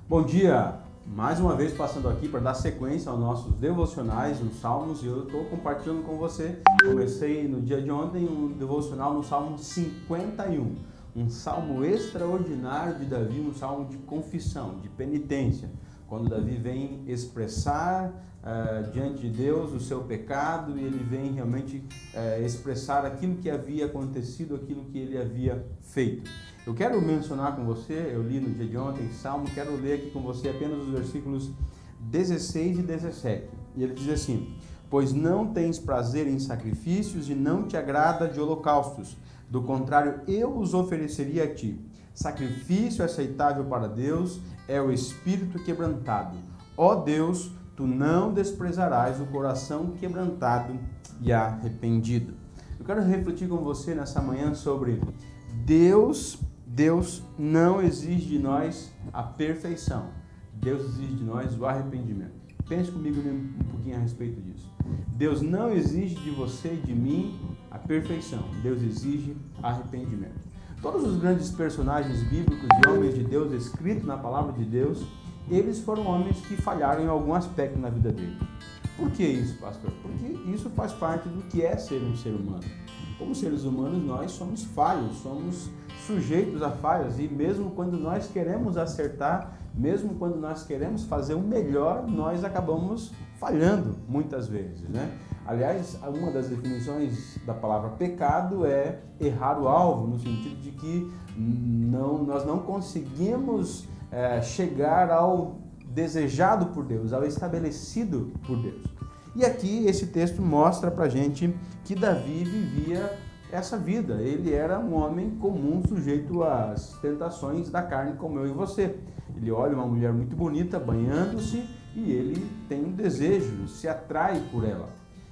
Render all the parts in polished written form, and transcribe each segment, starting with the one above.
Bom dia! Mais uma vez passando aqui para dar sequência aos nossos devocionais nos Salmos e eu estou compartilhando com você. Comecei no dia de ontem um devocional no Salmo 51, um salmo extraordinário de Davi, um salmo de confissão, de penitência, quando Davi vem expressar diante de Deus o seu pecado e ele vem realmente expressar aquilo que havia acontecido, aquilo que ele havia feito. Eu quero mencionar com você, eu li no dia de ontem esse salmo, quero ler aqui com você apenas os versículos 16 e 17. E ele diz assim: pois não tens prazer em sacrifícios e não te agrada de holocaustos, do contrário eu os ofereceria a ti. Sacrifício aceitável para Deus é o espírito quebrantado. Ó Deus, tu não desprezarás o coração quebrantado e arrependido. Eu quero refletir com você nessa manhã sobre Deus não exige de nós a perfeição. Deus exige de nós o arrependimento. Pense comigo um pouquinho a respeito disso. Deus não exige de você e de mim a perfeição. Deus exige arrependimento. Todos os grandes personagens bíblicos e homens de Deus escritos na palavra de Deus, eles foram homens que falharam em algum aspecto na vida deles. Por que isso, pastor? Porque isso faz parte do que é ser um ser humano. Como seres humanos, nós somos falhos, somos sujeitos a falhas e mesmo quando nós queremos acertar, mesmo quando nós queremos fazer o melhor, nós acabamos falhando muitas vezes, né? Aliás, uma das definições da palavra pecado é errar o alvo, no sentido de que nós não conseguimos chegar ao desejado por Deus, ao estabelecido por Deus. E aqui esse texto mostra pra gente que Davi vivia essa vida. Ele era um homem comum, sujeito às tentações da carne, como eu e você. Ele olha uma mulher muito bonita, banhando-se, e ele tem um desejo, se atrai por ela.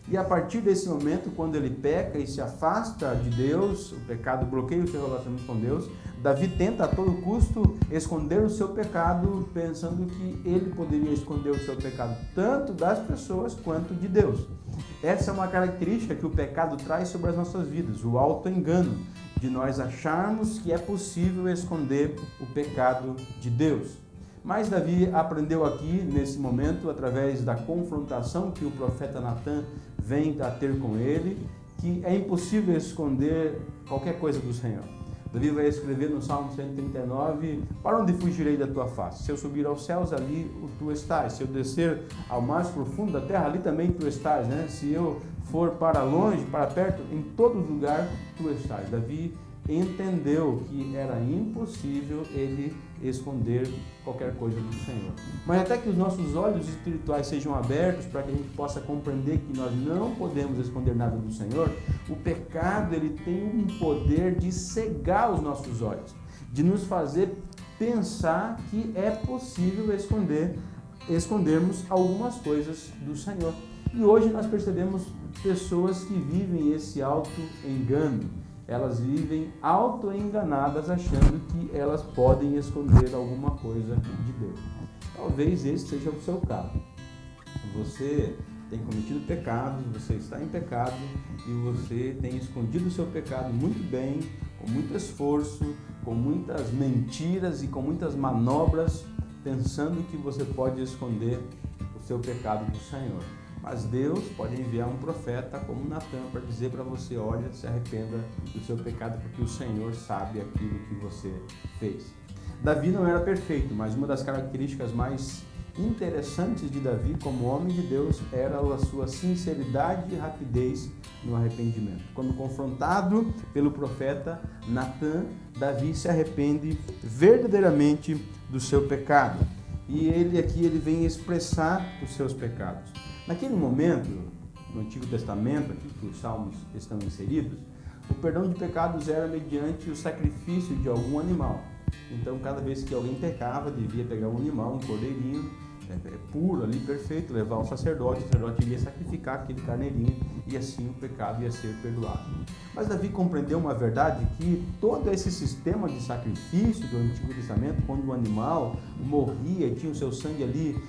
E a partir desse momento, quando ele peca e se afasta de Deus, o pecado bloqueia o seu relacionamento com Deus, Davi tenta a todo custo esconder o seu pecado, pensando que ele poderia esconder o seu pecado tanto das pessoas quanto de Deus. Essa é uma característica que o pecado traz sobre as nossas vidas, o auto-engano, de nós acharmos que é possível esconder o pecado de Deus. Mas Davi aprendeu aqui, nesse momento, através da confrontação que o profeta Natan vem a ter com ele, que é impossível esconder qualquer coisa do Senhor. Davi vai escrever no Salmo 139, para onde fugirei da tua face? Se eu subir aos céus, ali tu estás. Se eu descer ao mais profundo da terra, ali também tu estás, né? Se eu for para longe, para perto, em todo lugar tu estás. Davi entendeu que era impossível ele esconder qualquer coisa do Senhor. Mas até que os nossos olhos espirituais sejam abertos para que a gente possa compreender que nós não podemos esconder nada do Senhor, o pecado ele tem um poder de cegar os nossos olhos, de nos fazer pensar que é possível escondermos algumas coisas do Senhor. E hoje nós percebemos pessoas que vivem esse auto-engano. Elas vivem auto-enganadas achando que elas podem esconder alguma coisa de Deus. Talvez esse seja o seu caso. Você tem cometido pecados, você está em pecado e você tem escondido o seu pecado muito bem, com muito esforço, com muitas mentiras e com muitas manobras, pensando que você pode esconder o seu pecado do Senhor. Mas Deus pode enviar um profeta como Natan para dizer para você: olha, se arrependa do seu pecado, porque o Senhor sabe aquilo que você fez. Davi não era perfeito, mas uma das características mais interessantes de Davi como homem de Deus era a sua sinceridade e rapidez no arrependimento. Quando confrontado pelo profeta Natan, Davi se arrepende verdadeiramente do seu pecado. E ele vem expressar os seus pecados. Naquele momento, no Antigo Testamento, aqui que os salmos estão inseridos, o perdão de pecados era mediante o sacrifício de algum animal. Então, cada vez que alguém pecava, devia pegar um animal, um cordeirinho, puro ali, perfeito, levar ao sacerdote, o sacerdote iria sacrificar aquele carneirinho e assim o pecado ia ser perdoado. Mas Davi compreendeu uma verdade, que todo esse sistema de sacrifício do Antigo Testamento, quando o animal morria e tinha o seu sangue ali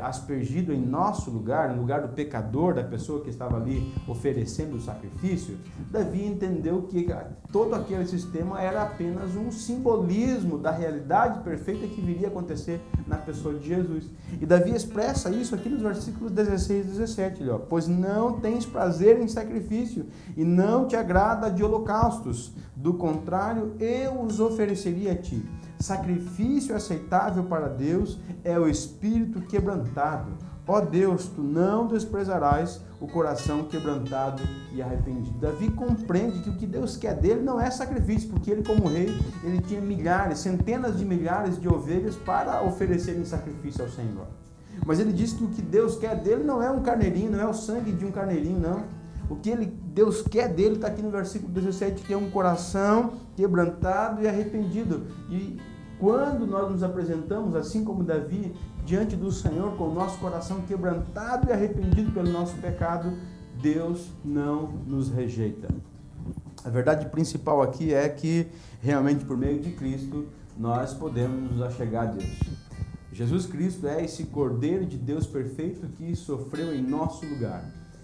aspergido em nosso lugar, no lugar do pecador, da pessoa que estava ali oferecendo o sacrifício, Davi entendeu que todo aquele sistema era apenas um simbolismo da realidade perfeita que viria a acontecer na pessoa de Jesus. E Davi expressa isso aqui nos versículos 16 e 17, pois não tens prazer em sacrifício e não te agrada de holocaustos, do contrário eu os ofereceria a ti. Sacrifício aceitável para Deus é o espírito quebrantado. Ó Deus, tu não desprezarás o coração quebrantado e arrependido. Davi compreende que o que Deus quer dele não é sacrifício, porque ele, como rei, ele tinha milhares, centenas de milhares de ovelhas para oferecer em sacrifício ao Senhor. Mas ele diz que o que Deus quer dele não é um carneirinho, não é o sangue de um carneirinho, não. O que Deus quer dele está aqui no versículo 17, que é um coração quebrantado e arrependido. E quando nós nos apresentamos, assim como Davi, diante do Senhor, com o nosso coração quebrantado e arrependido pelo nosso pecado, Deus não nos rejeita. A verdade principal aqui é que, realmente, por meio de Cristo, nós podemos nos achegar a Deus. Jesus Cristo é esse Cordeiro de Deus perfeito que sofreu em nosso lugar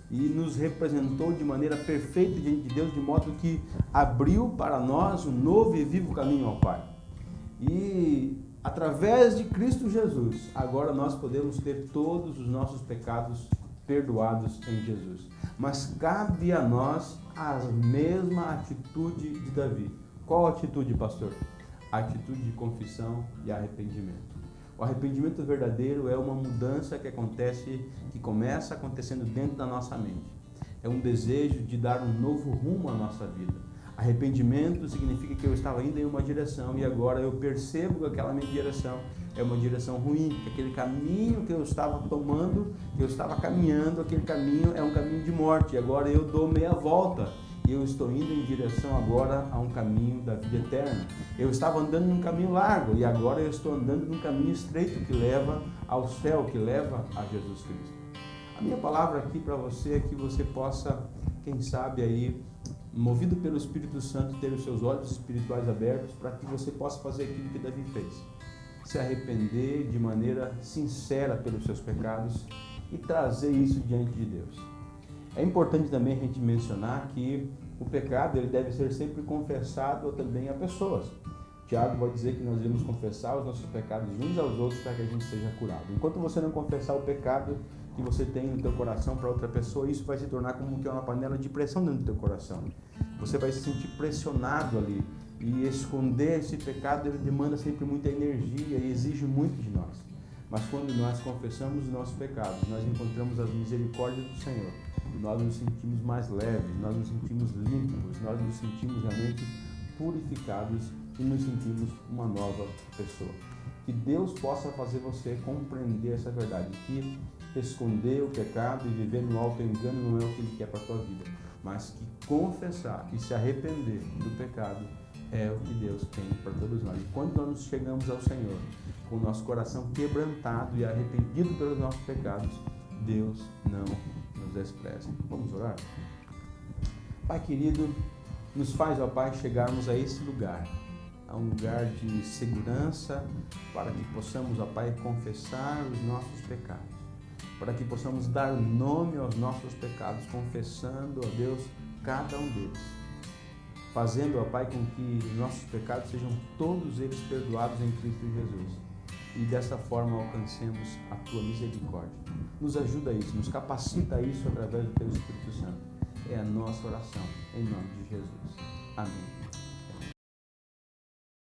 e nos representou de maneira perfeita diante de Deus, de modo que abriu para nós um novo e vivo caminho ao Pai. E através de Cristo Jesus, agora nós podemos ter todos os nossos pecados perdoados em Jesus. Mas cabe a nós a mesma atitude de Davi. Qual atitude, pastor? A atitude de confissão e arrependimento. O arrependimento verdadeiro é uma mudança que começa acontecendo dentro da nossa mente. É um desejo de dar um novo rumo à nossa vida. Arrependimento significa que eu estava indo em uma direção e agora eu percebo que aquela minha direção é uma direção ruim, que aquele caminho que eu estava tomando, que eu estava caminhando, aquele caminho é um caminho de morte. E agora eu dou meia volta e eu estou indo em direção agora a um caminho da vida eterna. Eu estava andando num caminho largo e agora eu estou andando num caminho estreito que leva ao céu, que leva a Jesus Cristo. A minha palavra aqui para você é que você possa, quem sabe aí, movido pelo Espírito Santo, ter os seus olhos espirituais abertos para que você possa fazer aquilo que Davi fez. Se arrepender de maneira sincera pelos seus pecados e trazer isso diante de Deus. É importante também a gente mencionar que o pecado ele deve ser sempre confessado também a pessoas. Tiago vai dizer que nós devemos confessar os nossos pecados uns aos outros para que a gente seja curado. Enquanto você não confessar o pecado que você tem no teu coração para outra pessoa, isso vai se tornar como que uma panela de pressão dentro do teu coração. Você vai se sentir pressionado ali. E esconder esse pecado, ele demanda sempre muita energia e exige muito de nós. Mas quando nós confessamos os nossos pecados, nós encontramos as misericórdias do Senhor. E nós nos sentimos mais leves, nós nos sentimos limpos, nós nos sentimos realmente purificados e nos sentimos uma nova pessoa. Que Deus possa fazer você compreender essa verdade, que esconder o pecado e viver no auto-engano não é o que Ele quer para a tua vida, mas que confessar e se arrepender do pecado é o que Deus tem para todos nós. E quando nós chegamos ao Senhor com o nosso coração quebrantado e arrependido pelos nossos pecados, Deus não nos despreza. Vamos orar? Pai querido, nos faz, ó Pai, chegarmos a esse lugar, a um lugar de segurança, para que possamos, ó Pai, confessar os nossos pecados, para que possamos dar nome aos nossos pecados, confessando, ó Deus, cada um deles, fazendo, ó Pai, com que os nossos pecados sejam todos eles perdoados em Cristo Jesus. E dessa forma alcancemos a Tua misericórdia. Nos ajuda a isso, nos capacita a isso através do Teu Espírito Santo. É a nossa oração, em nome de Jesus. Amém.